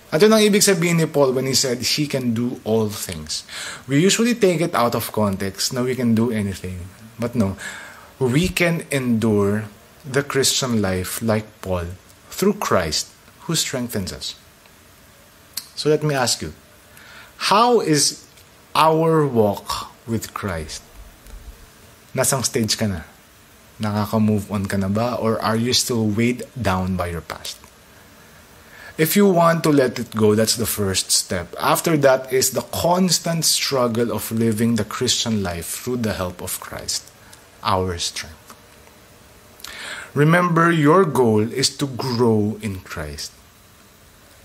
At yun ang ibig sabihin ni Paul when he said, he can do all things. We usually take it out of context na we can do anything. But no, we can endure the Christian life like Paul through Christ who strengthens us. So let me ask you, how is our walk with Christ? Nasang stage ka na? Nakaka-move on ka na ba? Or are you still weighed down by your past? If you want to let it go, that's the first step. After that is the constant struggle of living the Christian life through the help of Christ, our strength. Remember, your goal is to grow in Christ.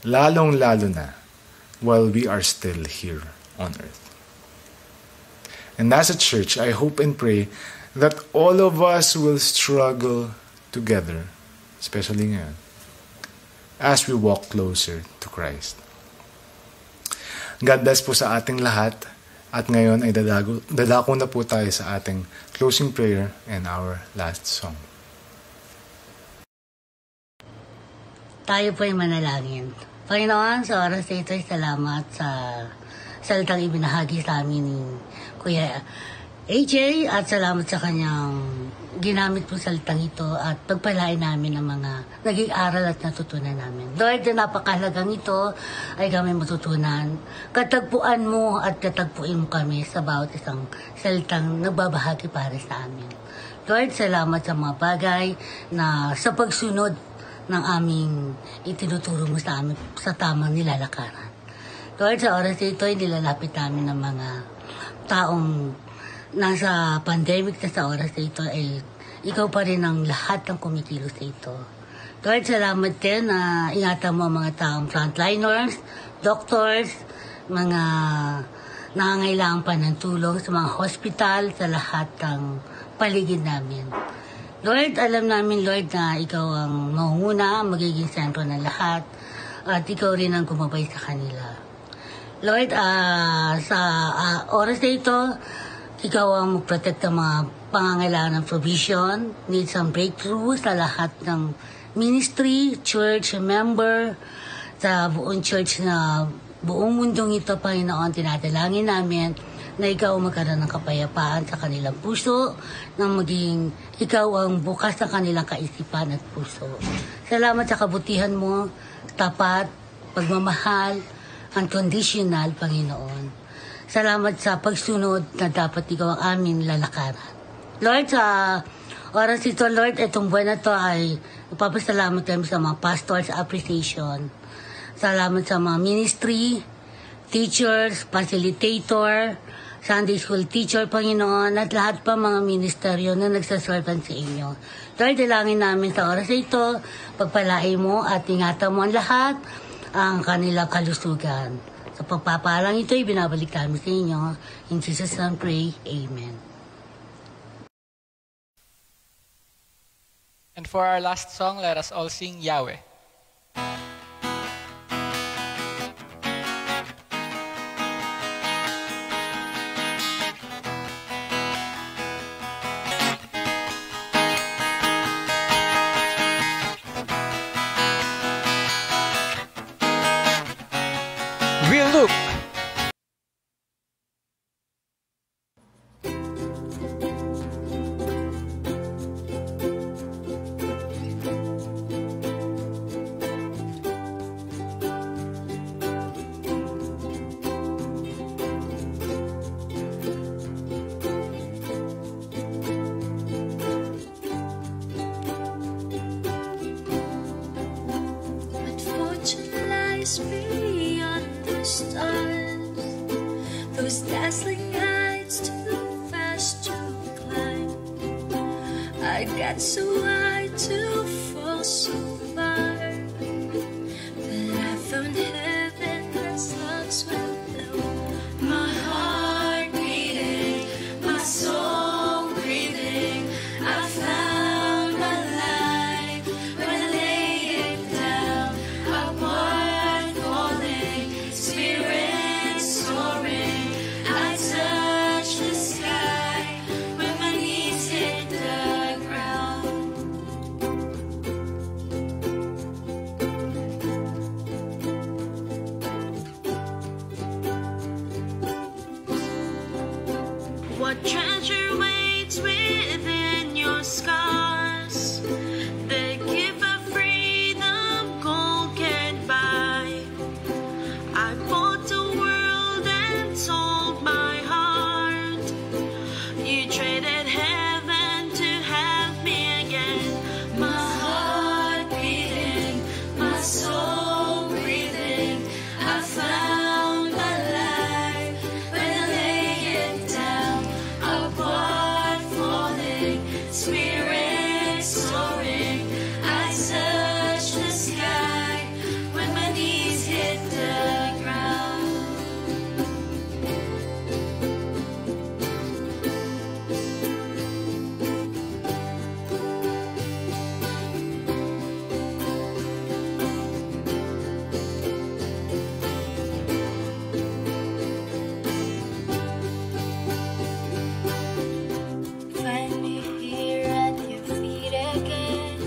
Lalong-lalo na while we are still here on earth. And as a church, I hope and pray that all of us will struggle together, especially ngayon, as we walk closer to Christ. God bless po sa ating lahat. At ngayon ay dadako na po tayo sa ating closing prayer and our last song. Tayo po ay manalangin. Panginoon, sa oras na ito ay salamat sa salitang ibinahagi sa amin ni Kuya AJ at salamat sa kanyang ginamit po salitang ito at pagpalain namin ang mga naging aral at natutunan namin. Lord, na napakahalagang ito ay kami matutunan. Katagpuan mo at katagpuin mo kami sa bawat isang salitang nagbabahagi para sa amin. Lord, salamat sa mga bagay na sa pagsunod ng aming itinuturo mo sa amin sa tamang nilalakaran. Lord, sa oras ito ay nilalapit namin ng mga taong nasa pandemic na sa oras ito ay ikaw pa rin ang lahat ng kumikilos sa ito. Lord, salamat din na ingatan mo ang mga taong frontliners, doctors, mga nangangailangan pa ng tulong sa mga hospital, sa lahat ng paligid namin. Lord, alam namin, Lord, na ikaw ang mangunguna, magiging sentro ng lahat, at ikaw rin ang gumabay sa kanila. Lord, sa oras na ito, ikaw ang mag-protect ng mga pangangailangan ng provision, needs and breakthrough sa lahat ng ministry, church, member, sa buong church na buong mundong ito, Panginoon, tinadalangin namin na ikaw magkaroon ng kapayapaan sa kanilang puso, nang maging ikaw ang bukas ng kanilang kaisipan at puso. Salamat sa kabutihan mo, tapat, pagmamahal, unconditional, Panginoon. Salamat sa pagsunod na dapat ikaw ang aming lalakaran. Lord, sa oras ito, Lord, itong buwan na ito ay ipapasalamat kami sa mga pastors appreciation. Salamat sa mga ministry, teachers, facilitator, Sunday school teacher, Panginoon, at lahat pa mga ministeryo na nagsaservan sa inyo. Lord, dalangin namin sa oras ito, pagpalain mo at ingatan mo ang lahat ang kanilang kalusugan. Sa pagpapalang ito, ibinabalik namin sa inyo. In Jesus' name pray, Amen. And for our last song, let us all sing Yahweh. We look. But fortune lies beyond the stars, those dazzling heights too fast to climb. I got so high to fall so far, but I found heaven as lungs went low. My heart beating, my soul breathing, I found my life when I laid it down. Upward calling, spirit soaring, I treasure waits within your scars. The gift of freedom gold can't buy. I bought the world and sold my heart. You traded heaven to have me again. My heart beating, my soul breathing. I found my life when I lay it down. Apart falling, spirit soaring. I search the sky when my knees hit the ground. Find me here at your feet again.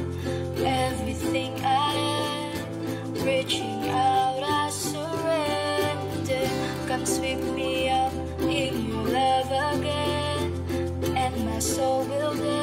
Everything I am, reaching out, I surrender. Come sweep me up in your love again, and my soul will dance.